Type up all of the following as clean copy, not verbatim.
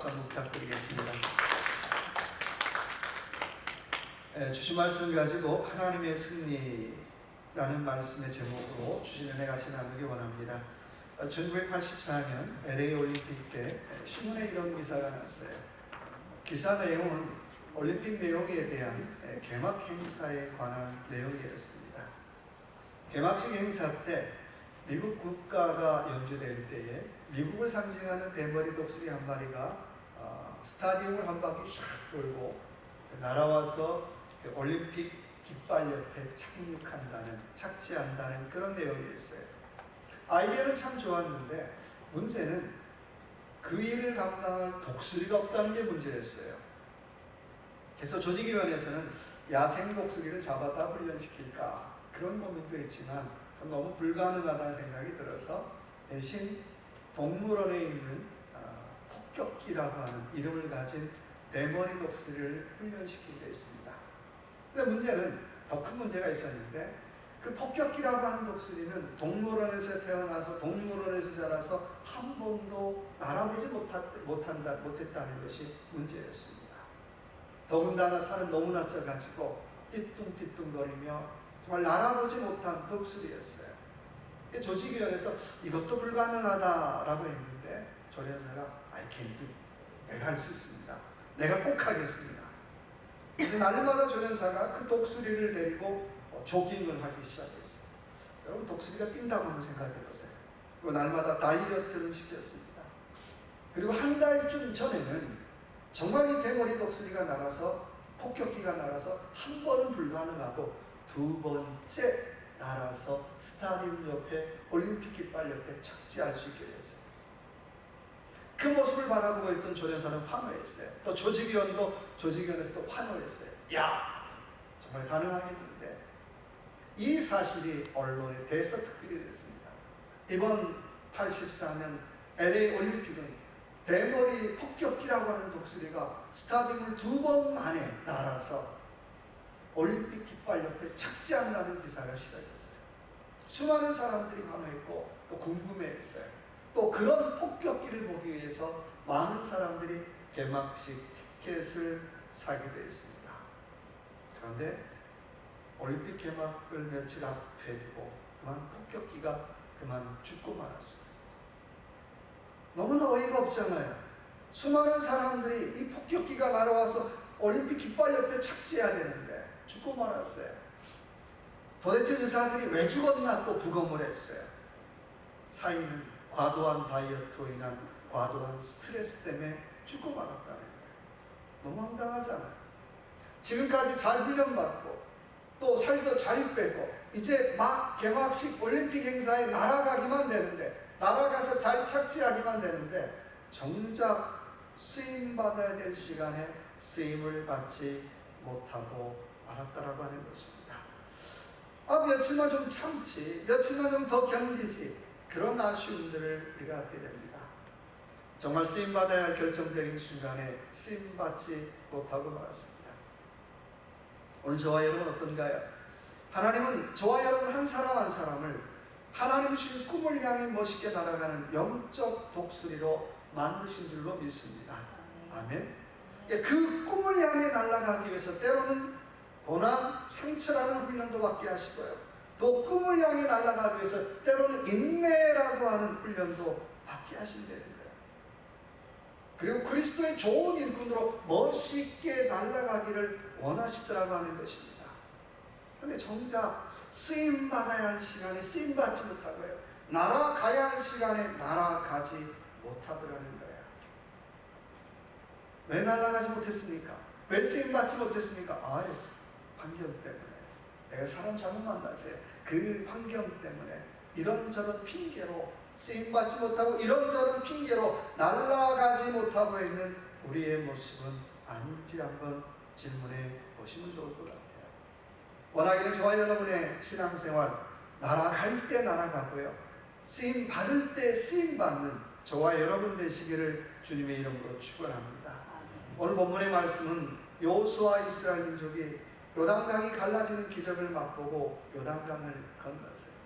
박수 한번 부탁드리겠습니다. 주신 말씀 가지고 하나님의 승리라는 말씀의 제목으로 주신 은혜 같이 나누기 원합니다. 1984년 LA 올림픽 때 신문에 이런 기사가 났어요. 기사 내용은 올림픽 내용에 대한 개막 행사에 관한 내용이었습니다. 개막식 행사 때 미국 국가가 연주될 때에 미국을 상징하는 대머리 독수리 한 마리가 스타디움을 한 바퀴 쫙 돌고 날아와서 올림픽 깃발 옆에 착지한다는 그런 내용이었어요. 아이디어는 참 좋았는데 문제는 그 일을 감당할 독수리가 없다는 게 문제였어요. 그래서 조직위원회에서는 야생 독수리를 잡아다 훈련시킬까 그런 고민도 했지만 너무 불가능하다는 생각이 들어서 대신 동물원에 있는 폭격기라고 하는 이름을 가진 대머리 독수리를 훈련시키기로 했습니다. 근데 문제는 더 큰 문제가 있었는데 그 폭격기라고 하는 독수리는 동물원에서 태어나서 동물원에서 자라서 한 번도 날아보지 못했다는 것이 문제였습니다. 더군다나 살은 너무나 쪄가지고 띠뚱띠뚱거리며 정말 날아보지 못한 독수리였어요. 조직위원회에서 이것도 불가능하다라고 했는데 조련사가 I can do, 내가 할 수 있습니다. 내가 꼭 하겠습니다. 그래서 날마다 조련사가 그 독수리를 데리고 조깅을 하기 시작했어요. 여러분 독수리가 뛴다고 한번 생각해 보세요. 그리고 날마다 다이어트를 시켰습니다. 그리고 한 달쯤 전에는 정말 이 대머리 독수리가 날아서 폭격기가 날아서 한 번은 불가능하고 두 번째 날아서 스타디움 옆에 올림픽 깃발 옆에 착지할 수 있게 됐어요. 그 모습을 바라보고 있던 조련사는 환호했어요. 또 조직위원회에서도 환호했어요. 야, 정말 가능하겠는데. 이 사실이 언론에 대서특필이 됐습니다. 이번 84년 LA 올림픽은 대머리 폭격기라고 하는 독수리가 스타디움을 두 번 만에 날아서 올림픽 깃발 옆에 착지한다는 기사가 실어졌어요. 수많은 사람들이 환호했고 또 궁금해했어요. 또 그런 폭격기를 보기 위해서 많은 사람들이 개막식 티켓을 사게 되었습니다. 그런데 올림픽 개막을 며칠 앞에 두고 그만 폭격기가 그만 죽고 말았습니다. 너무나 어이가 없잖아요. 수많은 사람들이 이 폭격기가 날아와서 올림픽 깃발 옆에 착지해야 되는데 죽고 말았어요. 도대체 의사들이 왜 죽었나 또 부검을 했어요. 사인은 과도한 다이어트로 인한 과도한 스트레스 때문에 죽고 말았다는 거예요. 너무 황당하잖아요. 지금까지 잘 훈련받고 또 살도 잘 빼고 이제 막 개막식 올림픽 행사에 날아가기만 되는데 날아가서 잘 착지하기만 되는데 정작 쓰임받아야 될 시간에 쓰임을 받지 못하고 말았다라고 하는 것입니다. 며칠만 좀 참지, 며칠만 좀 더 견디지, 그런 아쉬움들을 우리가 갖게 됩니다. 정말 쓰임받아야 할 결정적인 순간에 쓰임받지 못하고 말았습니다. 오늘 저와 여러분 어떤가요? 하나님은 저와 여러분 한 사람 한 사람을 하나님 주신 꿈을 향해 멋있게 날아가는 영적 독수리로 만드신 줄로 믿습니다. 아멘. 그 꿈을 향해 날아가기 위해서 때로는 고난, 상처라는 훈련도 받게 하시고요. 또 꿈을 향해 날아가기 위해서 때로는 인내라고 하는 훈련도 받게 하신다는 거예요. 그리고 그리스도의 좋은 일꾼으로 멋있게 날아가기를 원하시더라고 하는 것입니다. 그런데 정작 쓰임받아야 할 시간에 쓰임받지 못하고요. 날아가야 할 시간에 날아가지 못하더라는 거예요. 왜 날아가지 못했습니까? 왜 쓰임받지 못했습니까? 환경 때문에. 내가 사람 잘못 만났어요. 그 환경 때문에 이런저런 핑계로 쓰임받지 못하고 이런저런 핑계로 날아가지 못하고 있는 우리의 모습은 아닌지 한번 질문해 보시면 좋을 것 같아요. 원하기는 저와 여러분의 신앙생활 날아갈 때 날아가고요. 쓰임 받을 때 쓰임 받는 저와 여러분 되시기를 주님의 이름으로 축원합니다. 오늘 본문의 말씀은 여호수아 이스라엘 민족이 요단강이 갈라지는 기적을 맛보고 요단강을 건넜어요.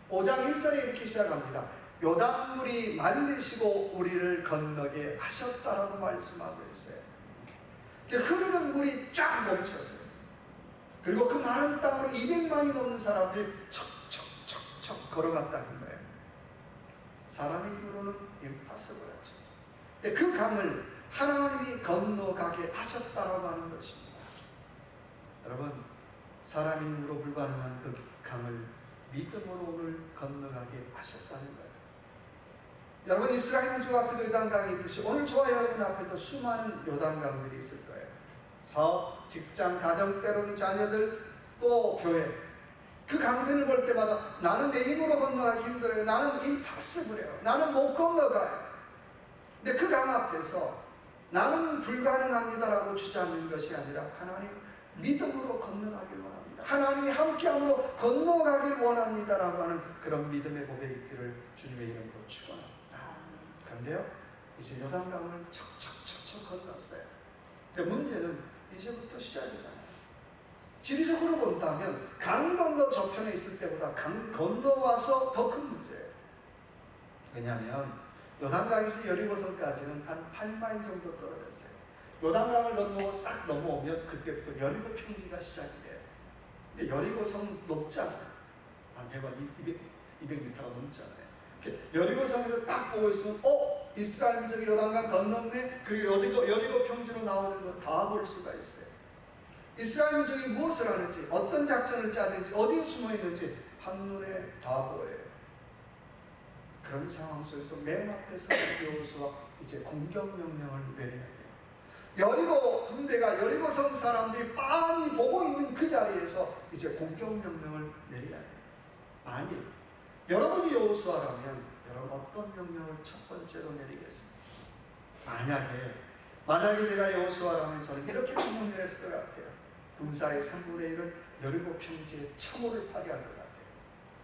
5장 1절에 이렇게 시작합니다. 요단물이 말리시고 우리를 건너게 하셨다라고 말씀하고 있어요. 흐르는 물이 쫙 멈췄어요. 그리고 그 마른 땅으로 200만이 넘는 사람들이 척척척척 걸어갔다는 거예요. 사람의 입으로는 impossible하죠. 그 강을 하나님이 건너가게 하셨다라고 하는 것입니다. 여러분, 사람의 힘으로 불가능한 그 강을 믿음으로 오늘 건너가게 하셨다는 거예요. 여러분, 이스라엘 민족 앞에도 요단강이 있듯이 오늘 저와 여러분 앞에도 수많은 요단강들이 있을 거예요. 사업, 직장, 가정, 때로는 자녀들, 또 교회. 그 강들을 볼 때마다 나는 내 힘으로 건너가기 힘들어요. 나는 impossible해요. 나는 못 건너가요. 근데 그 강 앞에서 나는 불가능합니다라고 주장하는 것이 아니라 하나님 믿음으로 건너가길 원합니다. 하나님이 함께함으로 건너가길 원합니다라고 하는 그런 믿음의 고백이 있기를 주님의 이름으로 축원합니다. 그런데요, 이제 요단강을 척척척척 건넜어요. 근데 문제는 이제부터 시작이잖아요. 지리적으로 본다면 강 건너 저편에 있을 때보다 강 건너와서 더 큰 문제예요. 왜냐하면 요단강에서 여리고성까지는 한 8마일 정도 떨어졌어요. 요단강을 건너고 싹 넘어오면 그때부터 여리고 평지가 시작이 돼요. 근데 여리고성 높잖아요. 한 해발 200m가 넘잖아요. 여리고성에서 딱 보고 있으면 이스라엘 민족이 요단강 건넜네. 그리고 여리고 평지로 나오는 거 다 볼 수가 있어요. 이스라엘 민족이 무엇을 하는지, 어떤 작전을 짜는지, 어디에 숨어 있는지 한눈에 다 보여요. 그런 상황 속에서 맨 앞에서 여호수아 이제 공격 명령을 내려야 돼요. 여리고 군대가, 여리고성 사람들이 빤히 보고 있는 그 자리에서 이제 공격 명령을 내려야 돼요. 만일 여러분이 여호수아라면 여러분 어떤 명령을 첫 번째로 내리겠습니까? 만약에 제가 여호수아라면 저는 이렇게 명령 내렸을 것 같아요. 군사의 3분의 1은 여리고 평지에 참호를 파괴할 것 같아요.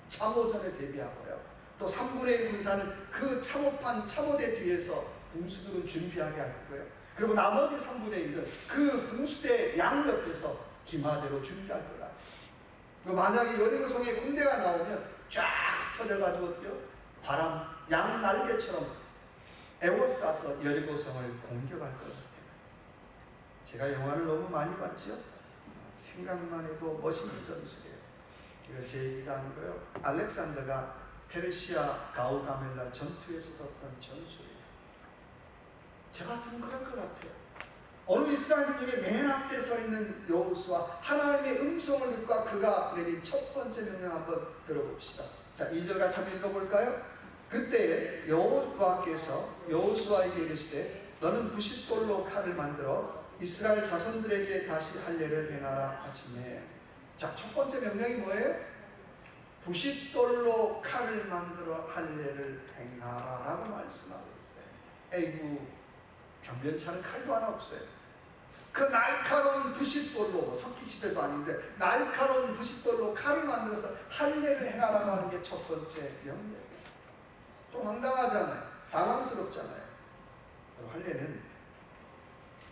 참호전에 대비하고요. 또 3분의 1 군사는 그 참호대 뒤에서 군수들은 준비하게 할 거고요. 그리고 나머지 3분의 1은 그 군수대 양옆에서 기마대로 준비할 것 같아요. 만약에 여리고성에 군대가 나오면 쫙 흩어져가지고 바람, 양 날개처럼 에워싸서 여리고성을 공격할 것 같아요. 제가 영화를 너무 많이 봤죠? 생각만 해도 멋있는 전술이에요. 이거 제 얘기가 아니고요. 알렉산더가 페르시아 가우가멜라 전투에서 졌던 전술이에요. 제가 본 그런 것 같아요. 오늘 이스라엘 중에 맨 앞에 서 있는 여호수아, 하나님의 음성을 듣고 그가 내린 첫 번째 명령 한번 들어봅시다. 자, 2절 같이 한번 읽어볼까요? 그때 여호와께서 여호수아에게 이르시되 너는 부싯돌로 칼을 만들어 이스라엘 자손들에게 다시 할례를 행하라 하시네. 자, 첫 번째 명령이 뭐예요? 부싯돌로 칼을 만들어 할례를 행하라 라고 말씀하고 있어요. 에이구, 변변찮은 칼도 하나 없어요. 그 날카로운 부싯돌로, 석기시대도 아닌데 날카로운 부싯돌로 칼을 만들어서 할례를 행하라고 하는 게 첫 번째 명령이에요. 좀 황당하잖아요. 당황스럽잖아요. 할례는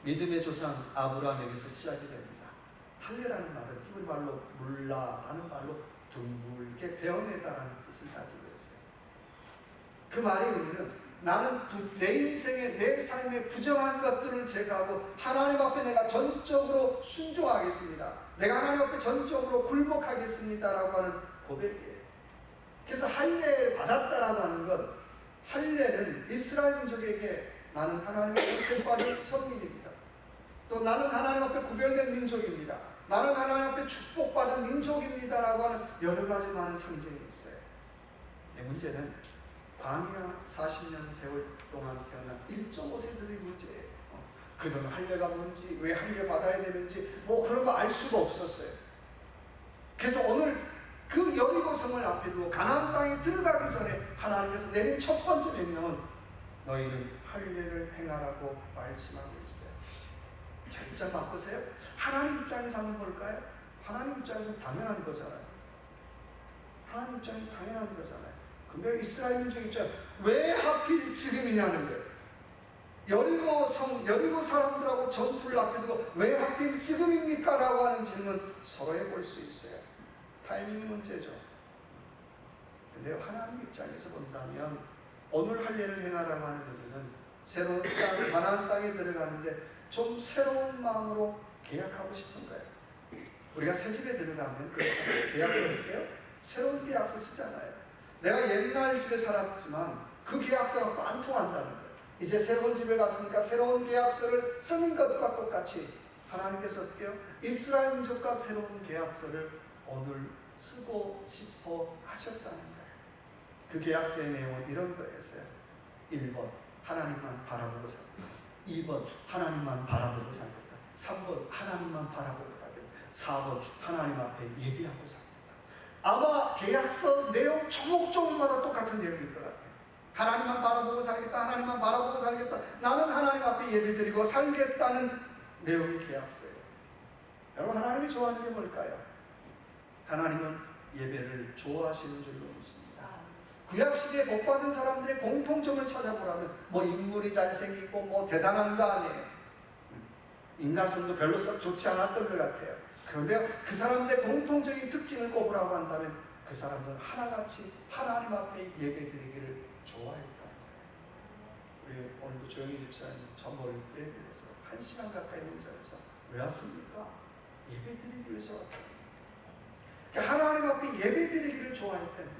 믿음의 조상 아브라함에게서 시작이 됩니다. 할례라는 말은 히브리 말로 물라라는 말로 둥글게 베어내다라는 뜻을 가지고 있어요. 그 말의 의미는 나는 내 인생의, 내 삶의 부정한 것들을 제거하고 하나님 앞에 내가 전적으로 순종하겠습니다. 내가 하나님 앞에 전적으로 굴복하겠습니다 라고 하는 고백이에요. 그래서 할례를 받았다라고 하는 것, 할례는 이스라엘 민족에게 나는 하나님 앞에 택받은 성민입니다. 또 나는 하나님 앞에 구별된 민족입니다. 나는 하나님 앞에 축복받은 민족입니다 라고 하는 여러 가지 많은 상징이 있어요. 내 문제는 광야 40년 세월 동안 태어난 1.5세들의 문제예요. 그들은 할례가 뭔지, 왜 할례 받아야 되는지 그런 거 알 수가 없었어요. 그래서 오늘 그 여리고성을 앞에 두고 가나안 땅에 들어가기 전에 하나님께서 내린 첫 번째 명령은 너희는 할례를 행하라고 말씀하고 있어요. 자, 입장 바꾸세요. 하나님 입장에서 한번 볼까요? 하나님 입장에서 당연한 거잖아요. 하나님 입장에서 당연한 거잖아요. 근데 이스라엘 민족 입장 왜 하필 지금이냐는 거예요. 여리고 사람들하고 전투를 앞에 두고 왜 하필 지금입니까? 라고 하는 질문 서로 해볼 수 있어요. 타이밍 문제죠. 근데 하나님 입장에서 본다면 오늘 할례를 행하라고 하는 의미는 새로운 땅, 가나안 땅에 들어가는데 좀 새로운 마음으로 계약하고 싶은 거예요. 우리가 새 집에 들어가면 그렇죠. 계약서 어떻게 해요? 새로운 계약서 쓰잖아요. 내가 옛날 집에 살았지만 그 계약서가 또 안 통한다는 거예요. 이제 새로운 집에 갔으니까 새로운 계약서를 쓰는 것과 똑같이 하나님께서 어떻게 해요? 이스라엘 민족과 새로운 계약서를 오늘 쓰고 싶어 하셨다는 거예요. 그 계약서의 내용은 이런 거였어요. 1번 하나님만 바라보고 살겠다. 2번 하나님만 바라보고 살겠다. 3번 하나님만 바라보고 살겠다. 4번 하나님 앞에 예비하고 살겠다. 아마 계약서 내용 조목조목마다 똑같은 내용일 것 같아요. 하나님만 바라보고 살겠다. 하나님만 바라보고 살겠다. 나는 하나님 앞에 예배드리고 살겠다는 내용이 계약서예요. 여러분, 하나님이 좋아하는 게 뭘까요? 하나님은 예배를 좋아하시는 줄로 믿습니다. 구약시대에 복받은 사람들의 공통점을 찾아보라면 뭐 인물이 잘생기고 뭐 대단한 거 아니에요. 인간성도 별로 썩 좋지 않았던 것 같아요. 그런데 그 사람들의 공통적인 특징을 꼽으라고 한다면 그 사람들은 하나같이 하나님 앞에 예배드리기를 좋아했다는 거예요. 우리 오늘도 조영희 집사님 전보를 드리면서 1시간 가까이 운전해서 왜 왔습니까? 예배드리기 위해서 왔다. 그러니까 하나님 앞에 예배드리기를 좋아했다는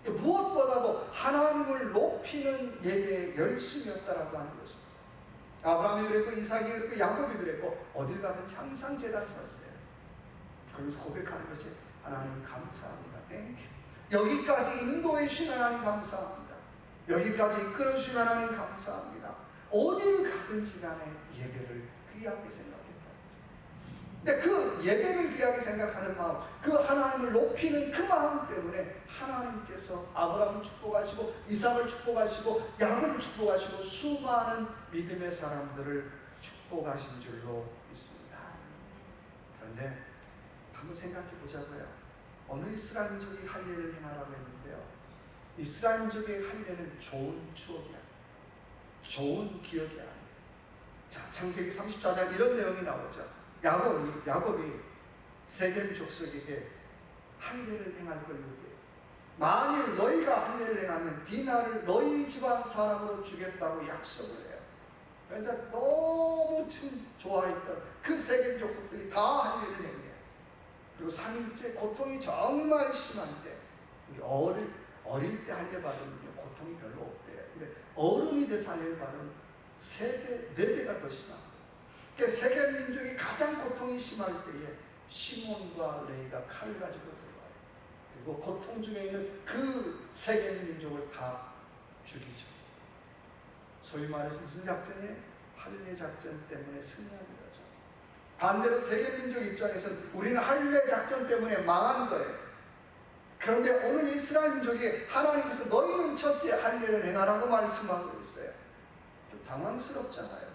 거예요. 무엇보다도 하나님을 높이는 예배의 열심이었다라고 하는 것입니다. 아브라함이 그랬고 이삭이 그랬고 야곱이 그랬고 어딜 가든 항상 제단 섰어요. 그러면서 고백하는 것이 하나님 감사합니다. 땡큐. 여기까지 인도해 주신 하나님 감사합니다. 여기까지 이끌어 주신 하나님 감사합니다. 어딜 가든지 간에 예배를 귀하게 생각했다. 근데 그 예배를 귀하게 생각하는 마음, 그 하나님을 높이는 그 마음 때문에 하나님께서 아브라함을 축복하시고 이삭을 축복하시고 야곱을 축복하시고 수많은 믿음의 사람들을 축복하신 줄로 믿습니다. 그런데 한번 생각해 보자고요. 오늘 이스라엘 민족이 할례를 행하라고 했는데요, 이스라엘 민족의 할례는 좋은 추억이야, 좋은 기억이 아니에요. 자, 창세기 34장 이런 내용이 나오죠. 야곱이 세겜 족속에게 할례를 행할 걸 요구해요. 만일 너희가 할례를 행하면 디나를 너희 집안 사람으로 주겠다고 약속을 해요. 그래서 너무 좋아했던 그 세겜 족속들이 다 할례를 행해요. 그리고 3일째 고통이 정말 심한데, 어릴 때 할례 받으면 고통이 별로 없대요. 근데 어른이 돼서 할례를 받으면 3배, 4배가 더 심합니다. 세겜 민족이 가장 고통이 심할 때에 시몬과 레이가 칼을 가지고 들어와요. 그리고 고통 중에 있는 그 세겜 민족을 다 죽이죠. 소위 말해서 무슨 작전이에요? 할례 작전 때문에 승리하는 거죠. 반대로 세겜 민족 입장에서는 우리는 할례 작전 때문에 망한 거예요. 그런데 오늘 이스라엘 민족이 하나님께서 너희는 첫째 할례를 행하라고 말씀하고 있어요. 좀 당황스럽잖아요.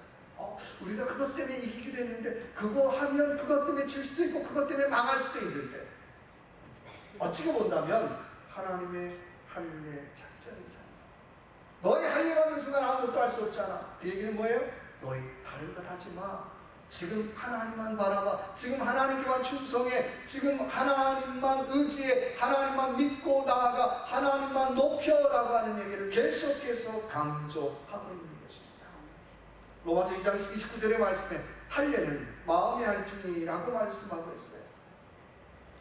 우리가 그것 때문에 이기기도 했는데 그거 하면 그것 때문에 질 수도 있고 그것 때문에 망할 수도 있는데, 어찌고 본다면 하나님의 할례 작전이잖아. 너희 할례 받는 순간 아무것도 할 수 없잖아. 그 얘기는 뭐예요? 너희 다른 것 하지 마. 지금 하나님만 바라봐. 지금 하나님께만 충성해. 지금 하나님만 의지해. 하나님만 믿고 나아가. 하나님만 높여라고 하는 얘기를 계속해서 강조하고 있는 것입니다. 로마서 2장 29절의 말씀에 할례는 마음의 할증이라고 말씀하고 있어요.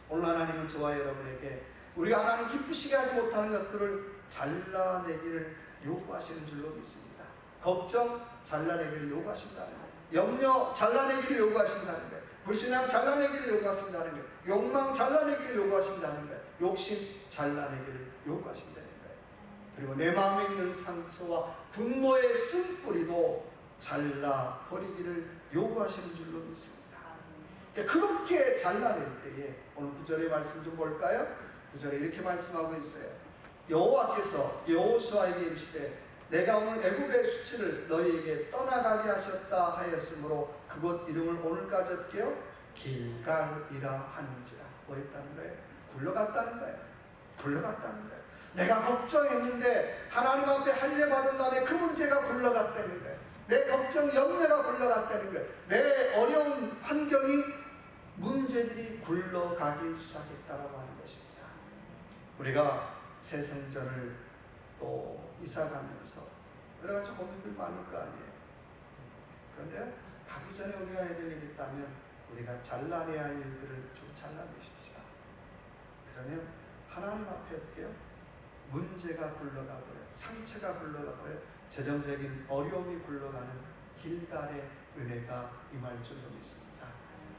오늘 하나님은 저와 여러분에게 우리가 하나님 기쁘시게 하지 못하는 것들을 잘라내기를 요구하시는 줄로 믿습니다. 걱정 잘라내기를 요구하신다는 거예요. 염려 잘라내기를 요구하신다는 거예요. 불신앙 잘라내기를 요구하신다는 거예요. 욕망 잘라내기를 요구하신다는 거예요. 욕심 잘라내기를 요구하신다는 거예요. 그리고 내 마음에 있는 상처와 분노의 쓴뿌리도 잘라버리기를 요구하시는 줄로 믿습니다. 그렇게 잘라낼 때에 오늘 9절의 말씀 좀 볼까요? 9절에 이렇게 말씀하고 있어요. 여호와께서 여호수아에게 이르시되 내가 오늘 애굽의 수치를 너희에게 떠나가게 하셨다 하였으므로 그곳 이름을 오늘까지 어떻게 해요? 길갈이라 하는지라. 뭐 했다는 거예요? 굴러갔다는 거예요. 굴러갔다는 거예요. 내가 걱정했는데 하나님 앞에 할례 받은 다음에 그 문제가 굴러갔다는 거예요. 내 걱정, 염려가 굴러갔다는 거예요. 내 어려운 환경이, 문제들이 굴러가기 시작했다라고 하는 것입니다. 우리가 새 성전을 또 이사 가면서 여러 가지 고민들 많을 거 아니에요. 그런데 가기 전에 우리가 해야 될 일이 있다면 우리가 잘라내야 할 일들을 좀 잘라내십시다. 그러면 하나님 앞에 어떻게 해요? 문제가 굴러가고요, 상처가 굴러가고요, 재정적인 어려움이 굴러가는 길갈의 은혜가 임할 줄로 믿습니다.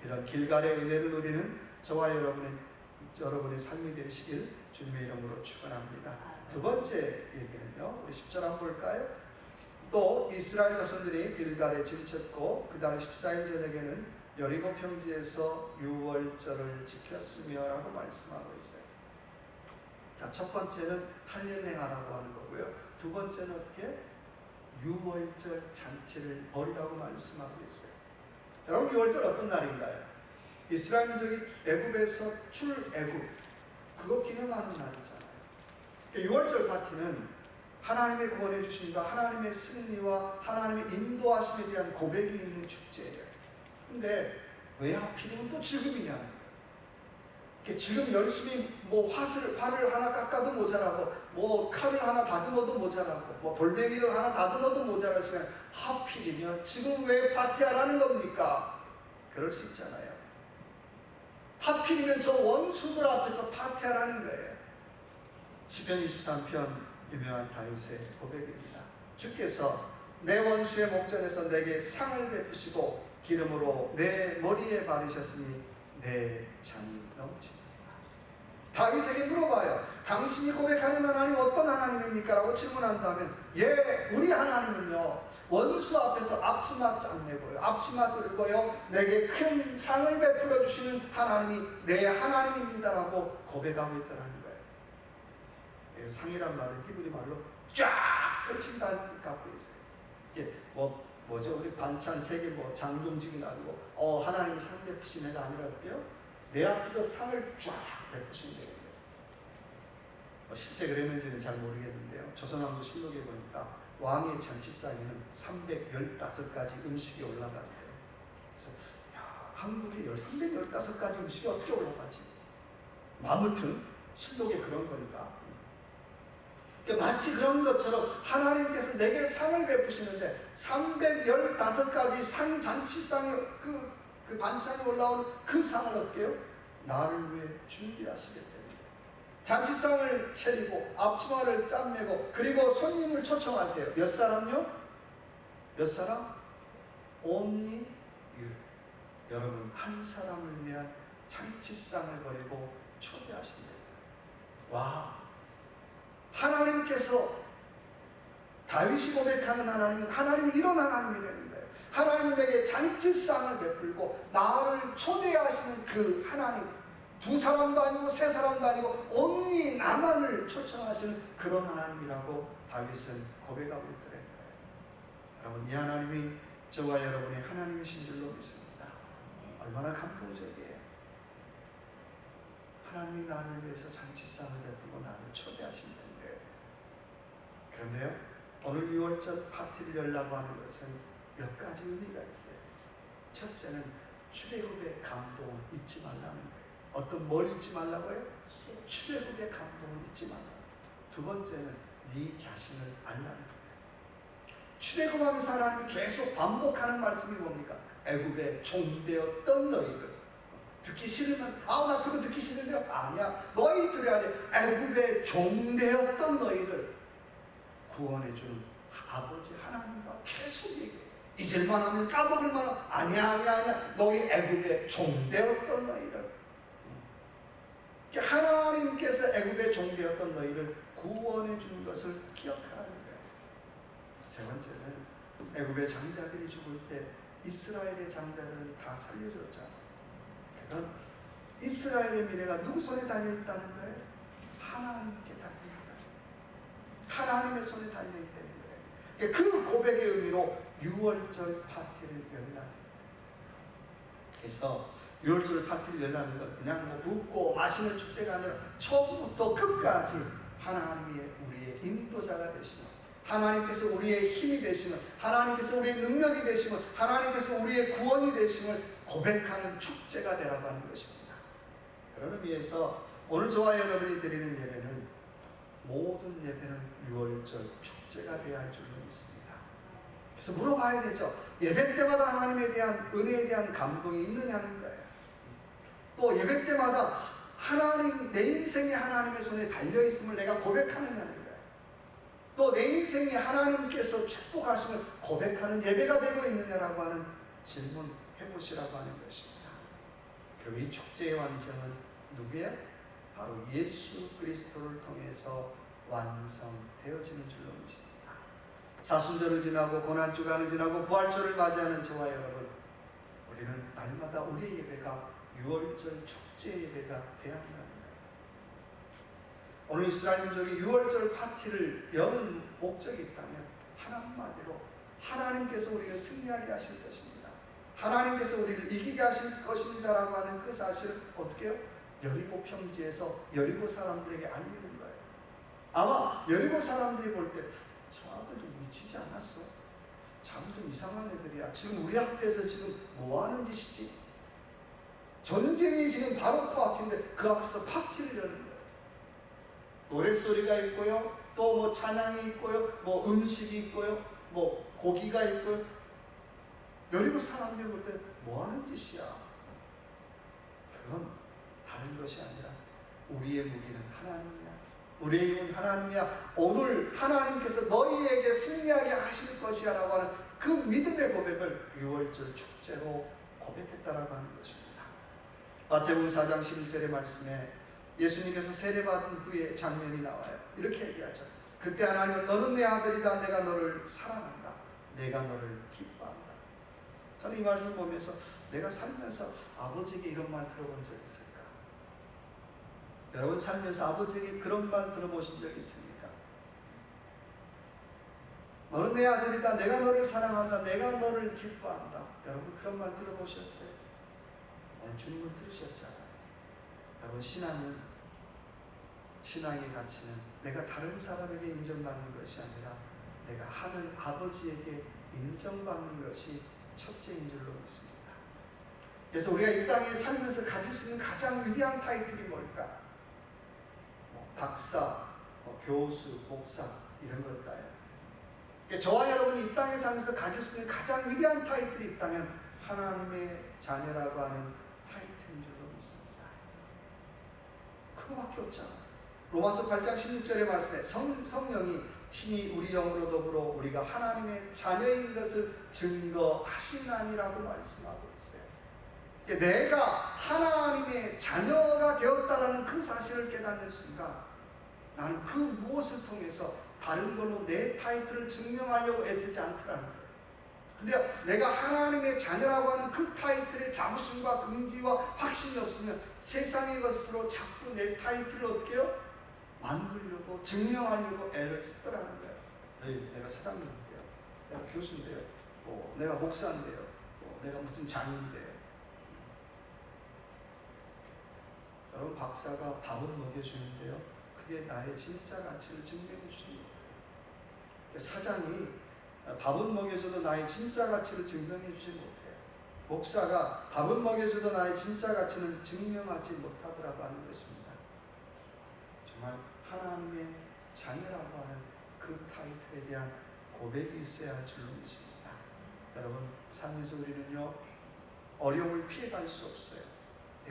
이런 길갈의 은혜를 누리는 저와 여러분의 삶이 되시길 주님의 이름으로 축원합니다. 두 번째 얘기는요, 우리 10절 한번 볼까요? 또 이스라엘 자손들이 길갈에 진쳤고 그 다음 14일 저녁에는 여리고 평지에서 유월절을 지켰으며 라고 말씀하고 있어요. 자, 첫 번째는 할례행하라고 하는 거고요, 두 번째는 어떻게? 유월절 잔치를 벌이라고 말씀하고 있어요. 여러분, 유월절 어떤 날인가요? 이스라엘 민족이 애굽에서 출애굽, 그거 기념하는 날이잖아요. 유월절 파티는 하나님의 구원해 주심과 하나님의 승리와 하나님의 인도하심에 대한 고백이 있는 축제예요. 근데 왜 하필이면 또 지금이냐? 지금 열심히 뭐 활을 하나 깎아도 모자라고, 뭐 칼을 하나 다듬어도 모자라고, 뭐 돌멩이를 하나 다듬어도 모자랄 시간, 하필이면 지금 왜 파티하라는 겁니까? 그럴 수 있잖아요. 하필이면 저 원수들 앞에서 파티하라는 거예요. 시편 23편 유명한 다윗의 고백입니다. 주께서 내 원수의 목전에서 내게 상을 베푸시고 기름으로 내 머리에 바르셨으니 내 잔이 넘칩니다. 다윗에게 물어봐요. 당신이 고백하는 하나님 어떤 하나님입니까? 라고 질문한다면, 예, 우리 하나님은요, 원수 앞에서 앞치마 짱내고요, 앞치마 들고요, 내게 큰 상을 베풀어 주시는 하나님이 내 하나님입니다 라고 고백하고 있다는 거예요. 상이란 말은 히브리 말로 쫙 펼친다는 뜻 갖고 있어요. 이게 뭐죠? 우리 반찬 3개 장동직이 나고 하나님이 상 베푸시는 애가 아니라고요, 내 앞에서 상을 쫙 베푸신대요. 실제 그랬는지는 잘 모르겠는데요, 조선왕조 실록에 보니까 왕의 잔치상에는 315가지 음식이 올라간대요. 그래서 한국에 315가지 음식이 어떻게 올라가지? 아무튼 실록에 그런 거니까. 마치 그런 것처럼 하나님께서 내게 상을 베푸시는데 315가지 상이, 잔치상에 그 반찬이 올라오는 그 상을 어떻게 해요? 나를 위해 준비하시기 때문에 잔치상을 차리고 앞치마를 짬매고 그리고 손님을 초청하세요. 몇 사람요? 몇 사람? only you. 여러분, 한 사람을 위한 잔치상을 벌이고 초대하신다. 와, 하나님께서 다윗이 고백하는 하나님은 하나님이 이런 하나님이라는 거예요. 하나님은 내게 잔치상을 베풀고 나를 초대하시는 그 하나님, 2사람도 아니고 3사람도 아니고 온리 나만을 초청하시는 그런 하나님이라고 다윗은 고백하고 있더라는 거예요. 여러분, 이 하나님이 저와 여러분의 하나님이신 줄로 믿습니다. 얼마나 감동적이에요. 하나님이 나를 위해서 잔치상을 베풀고 나를 초대하신다는 거예요. 그런데요, 오늘 6월절 파티를 열라고 하는 것은 몇 가지 의미가 있어요. 첫째는 출애굽의 감동을 잊지 말라는 거예요. 뭘 잊지 말라고요? 출애굽의 감동을 잊지 말라. 두 번째는 네 자신을 알라는 거예요. 출애굽하면서 하나님이 계속 반복하는 말씀이 뭡니까? 애굽의 종되었던 너희들. 듣기 싫으면 나 그거 듣기 싫은데, 아니야, 너희들이 아니야, 애굽의 종되었던 너희를 구원해주는 아버지 하나님과 계속 얘기해. 잊을만 하면 까먹을만 하면 아니야, 너희 애굽의 종되었던 너희를. 하나님께서 애굽의 종되었던 너희를 구원해 주는 것을 기억하라는 거예요. 세 번째는 애굽의 장자들이 죽을 때 이스라엘의 장자들은 다 살려줬잖아요. 그건 이스라엘의 미래가 누구 손에 달려있다는 거예요? 하나님께 달려있다. 하나님의 손에 달려있다는 거예요. 그 고백의 의미로 6월절 파티를 열라. 그래서 6월절 파티를 열라는 건 그냥 붓고 마시는 축제가 아니라 처음부터 끝까지 하나님이 우리의 인도자가 되시는, 하나님께서 우리의 힘이 되시는, 하나님께서 우리의 능력이 되시는, 하나님께서 우리의 구원이 되심을 고백하는 축제가 되라고 하는 것입니다. 그런 의미에서 오늘 저와 여러분이 드리는 예배는 모든 예배는 유월절 축제가 되어야 할 줄로 믿습니다. 그래서 물어봐야 되죠. 예배 때마다 하나님에 대한 은혜에 대한 감동이 있느냐는 거예요. 또 예배 때마다 하나님, 내 인생이 하나님의 손에 달려있음을 내가 고백하느냐는 거예요. 또 내 인생이 하나님께서 축복하심을 고백하는 예배가 되고 있느냐라고 하는 질문해 보시라고 하는 것입니다. 그럼 이 축제의 완성은 누구예요? 바로 예수 그리스도를 통해서 완성되어지는 줄로 믿습니다. 사순절을 지나고 고난주간을 지나고 부활절을 맞이하는 저와 여러분, 우리는 날마다 우리의 예배가 유월절 축제 예배가 되어야 한다는 거예요. 오늘 이스라엘 민족이 유월절 파티를 여는 목적이 있다면 한마디로 하나님께서 우리를 승리하게 하실 것입니다. 하나님께서 우리를 이기게 하실 것입니다라고 하는 그 사실을 어떻게 해요? 여리고 평지에서 여리고 사람들에게 알리는 거예요. 아마 여리고 사람들이 볼 때 저 아들 좀 미치지 않았어? 참 좀 이상한 애들이야. 지금 우리 앞에서 지금 뭐 하는 짓이지? 전쟁이 지금 바로 코앞인데 그 앞에서 파티를 여는 거예요. 노랫소리가 있고요, 또 뭐 찬양이 있고요, 뭐 음식이 있고요, 뭐 고기가 있고요. 여리고 사람들이 볼 때 뭐 하는 짓이야? 그건 다른 것이 아니라 우리의 무기는 하나님이야. 우리의 힘은 하나님이야. 오늘 하나님께서 너희에게 승리하게 하실 것이야 라고 하는 그 믿음의 고백을 유월절 축제로 고백했다라고 하는 것입니다. 마태복음 4장 11절의 말씀에 예수님께서 세례받은 후에 장면이 나와요. 이렇게 얘기하죠. 그때 하나님은 너는 내 아들이다. 내가 너를 사랑한다. 내가 너를 기뻐한다. 저는 이 말씀 보면서 내가 살면서 아버지에게 이런 말 들어본 적 있을까? 여러분 살면서 아버지에게 그런 말 들어보신 적 있습니까? 너는 내 아들이다. 내가 너를 사랑한다. 내가 너를 기뻐한다. 여러분 그런 말 들어보셨어요? 오늘 주님은 들으셨잖아요. 여러분 신앙의 가치는 내가 다른 사람에게 인정받는 것이 아니라 내가 하늘 아버지에게 인정받는 것이 첫째인 줄로 믿습니다. 그래서 우리가 이 땅에 살면서 가질 수 있는 가장 위대한 타이틀이 뭘까? 박사, 교수, 목사 이런 걸까요? 그러니까 저와 여러분이 이 땅에 살면서 가질 수 있는 가장 위대한 타이틀이 있다면 하나님의 자녀라고 하는 타이틀인 줄로 믿습니다. 그거밖에 없잖아요. 로마서 8장 16절의 말씀에 성령이 친히 우리 영으로 더불어 우리가 하나님의 자녀인 것을 증거하시나니라고 말씀하고 있어요. 그러니까 내가 하나님의 자녀가 되었다라는 그 사실을 깨닫는 순간 나는 그 무엇을 통해서 다른 걸로 내 타이틀을 증명하려고 애쓰지 않더라는 거예요. 근데 내가 하나님의 자녀라고 하는 그 타이틀의 자부심과 긍지와 확신이 없으면 세상의 것으로 자꾸 내 타이틀을 어떻게 해요? 만들려고 증명하려고 애를 쓰더라는 거예요. 내가 사장님인데요, 내가 교수인데요, 내가 목사인데요, 내가 무슨 장인인데요. 여러분 박사가 밥은 먹여주는데요, 그게 나의 진짜 가치를 증명해 주는 거예요. 사장이 밥은 먹여줘도 나의 진짜 가치를 증명해 주지 못해요. 목사가 밥은 먹여줘도 나의 진짜 가치는 증명하지 못하더라고 하는 것입니다. 정말 하나님의 자녀라고 하는 그 타이틀에 대한 고백이 있어야 할 줄로 믿습니다. 여러분 삶에서 우리는요 어려움을 피해갈 수 없어요.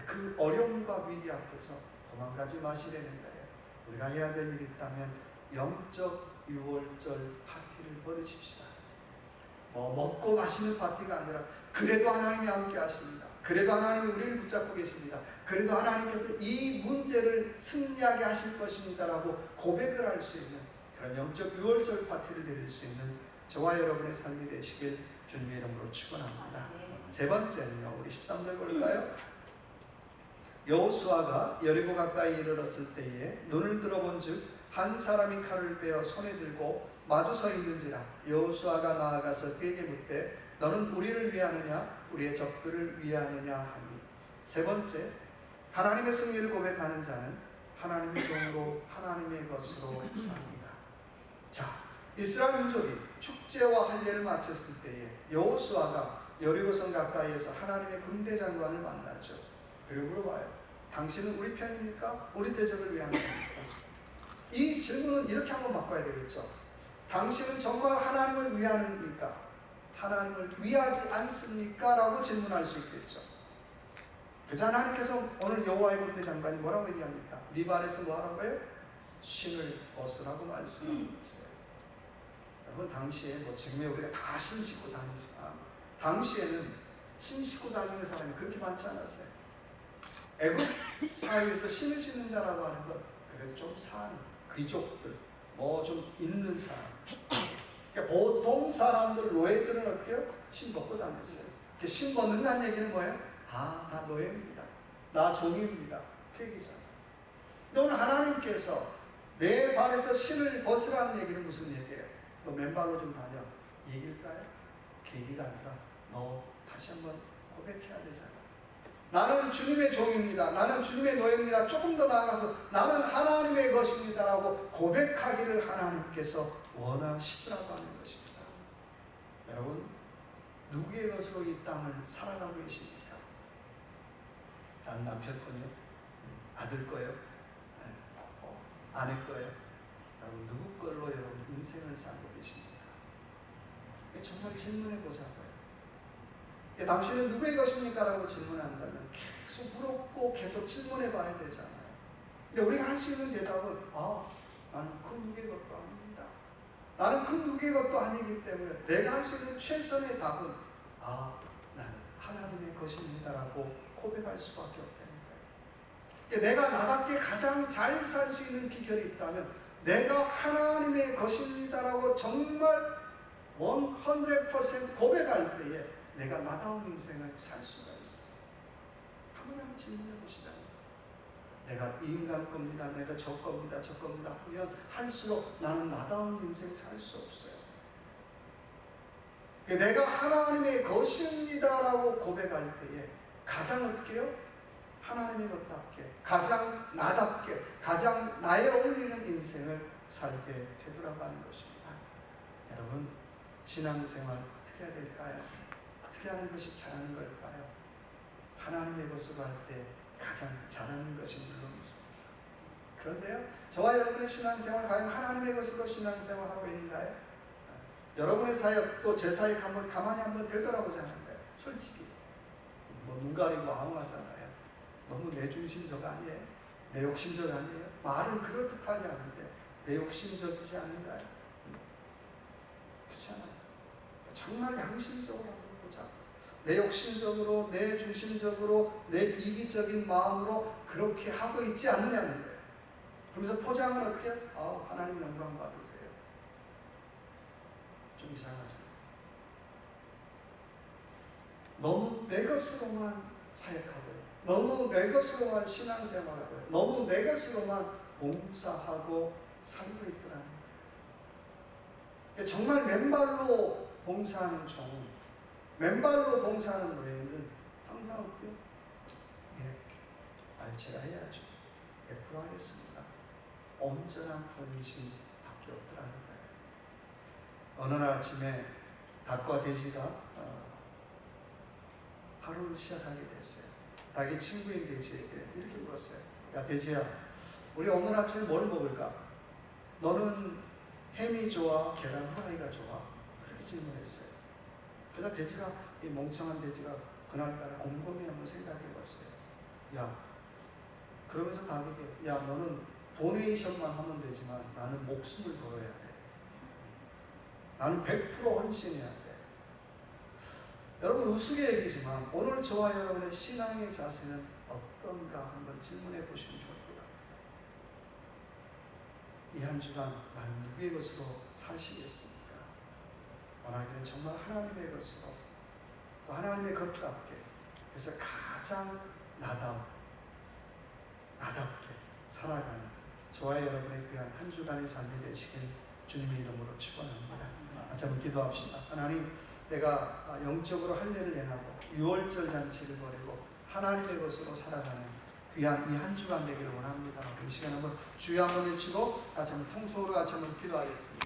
그 어려움과 위기 앞에서 도망가지 마시라는 거예요. 우리가 해야 될 일이 있다면 영적 유월절 파티를 벌이십시다. 먹고 마시는 파티가 아니라 그래도 하나님이 함께 하십니다. 그래도 하나님이 우리를 붙잡고 계십니다. 그래도 하나님께서 이 문제를 승리하게 하실 것입니다라고 고백을 할 수 있는 그런 영적 유월절 파티를 드릴 수 있는 저와 여러분의 삶이 되시길 주님의 이름으로 축원합니다. 세 번째는요, 우리 13절 볼까요? 여호수아가 여리고 가까이 이르렀을 때에 눈을 들어본즉 한 사람이 칼을 빼어 손에 들고 마주 서 있는지라. 여호수아가 나아가서 그에게 묻되 너는 우리를 위하느냐 우리의 적들을 위하느냐 하니. 세 번째, 하나님의 승리를 고백하는 자는 하나님의 종으로 하나님의 것으로 삽니다. 자, 이스라엘 민족이 축제와 할례를 마쳤을 때에 여호수아가 여리고성 가까이에서 하나님의 군대 장관을 만나죠. 그리고 물어봐요. 당신은 우리 편입니까? 우리 대적을 위한 편입니까? 이 질문은 이렇게 한번 바꿔야 되겠죠. 당신은 정말 하나님을 위하십니까? 하나님을 위하지 않습니까? 라고 질문할 수 있겠죠. 그래서 하나님께서 오늘 여호와의 군대 장관이 뭐라고 얘기합니까? 네 발에서 뭐하라고요? 신을 벗으라고 말씀하고 있어요. 여러분, 당시에 지금의 우리가 다 신 신고 다니지만 당시에는 신 신고 다니는 사람이 그렇게 많지 않았어요. 애굽 사회에서 신을 신는다라고 하는 건 그래도 좀 산 귀족들, 좀 있는 사람. 그러니까 보통 사람들, 노예들은 어떻게 해요? 신 벗고 다녔어요. 신 벗는다는 얘기는 뭐예요? 나 노예입니다. 나 종입니다. 그 얘기잖아요. 근데 오늘 하나님께서 내 발에서 신을 벗으라는 얘기는 무슨 얘기예요? 너 맨발로 좀 다녀. 이 얘기일까요? 그 얘기가 아니라 너 다시 한번 고백해야 되잖아. 나는 주님의 종입니다. 나는 주님의 노예입니다. 조금 더 나아가서 나는 하나님의 것입니다라고 고백하기를 하나님께서 원하시더라고 하는 것입니다. 여러분, 누구의 것으로 이 땅을 살아가고 계십니까? 난 남편 거요? 아들 거요? 아내 거요? 여러분, 누구 걸로 여러분 인생을 살고 계십니까? 정말 질문해 보자고요. 당신은 누구의 것입니까? 라고 질문한다면 계속 물었고 계속 질문해 봐야 되잖아요. 근데 우리가 할 수 있는 대답은 나는 그 누구의 것도 아닙니다. 나는 그 누구의 것도 아니기 때문에 내가 할 수 있는 최선의 답은 나는 하나님의 것입니다 라고 고백할 수밖에 없다는 거예요. 내가 나답게 가장 잘 살 수 있는 비결이 있다면 내가 하나님의 것입니다 라고 정말 100% 고백할 때에 내가 나다운 인생을 살 수가 있어요. 한번 질문해 보시다. 내가 이 인간 겁니다. 내가 저 겁니다. 저 겁니다. 하면 할수록 나는 나다운 인생 살 수 없어요. 내가 하나님의 것입니다라고 고백할 때에 가장 어떻게 해요? 하나님의 것답게, 가장 나답게, 가장 나에 어울리는 인생을 살게 되더라고 하는 것입니다. 여러분, 신앙생활 어떻게 해야 될까요? 어떻게 하는 것이 잘하는 걸까요? 하나님의 것으로 할 때 가장 잘하는 것이 물론이죠. 그런데요, 저와 여러분의 신앙생활 과연 하나님의 것으로 신앙생활하고 있는가요? 여러분의 사역 또 제 사역 한번 가만히 한번 되돌아보자는 거예요. 솔직히 눈 가리고 아웅하잖아요. 너무 내 중심적 아니에요? 내 욕심적 아니에요? 말은 그럴듯하게 하는데 내 욕심적이지 않은가요? 그렇잖아요. 정말 양심적으로 한번 보자. 내 욕심적으로, 내 중심적으로, 내 이기적인 마음으로 그렇게 하고 있지 않느냐는 거예요. 그러면서 포장은 어떻게 해요? 하나님 영광 받으세요. 좀 이상하잖아요. 너무 내 것으로만 사역하고요. 너무 내 것으로만 신앙생활하고요. 너무 내 것으로만 봉사하고 살고 있더라는 거예요. 정말 맨발로 봉사하는 종은, 맨발로 봉사하는 노예는 항상 어때요? 제가 해야죠. 100% 하겠습니다. 온전한 헌신밖에 없더라는 거예요. 어느 날 아침에 닭과 돼지가 하루를 시작하게 됐어요. 닭이 친구인 돼지에게 이렇게 물었어요. 야, 돼지야, 우리 오늘 아침에 뭘 먹을까? 너는 햄이 좋아? 계란 후라이가 좋아? 그렇게 질문했어요. 그래서 돼지가, 이 멍청한 돼지가 그날따라 곰곰이 한번 생각해 봤어요. 야, 그러면서 닭에게, 야, 너는 도네이션만 하면 되지만 나는 목숨을 걸어야 돼. 나는 100% 헌신해야 돼. 여러분, 우스개 얘기지만 오늘 저와 여러분의 신앙의 자세는 어떤가 한번 질문해 보시면 좋을 것 같아요. 이 한 주간 나는 누구의 것으로 사시겠습니까? 원하기는 정말 하나님의 것으로, 또 하나님의 것답게, 그래서 가장 나답게 살아가는 저와 여러분의 귀한 한 주간의 삶이 되시길 주님의 이름으로 축원합니다. 같이 한번 기도합시다. 하나님, 내가 영적으로 할례를 행하고 유월절 잔치를 벌이고 하나님의 것으로 살아가는 귀한 이 한 주간 되기를 원합니다. 이 시간 한번 주여 한번 외치고 같이 한번 통속으로 같이 한번 기도하겠습니다.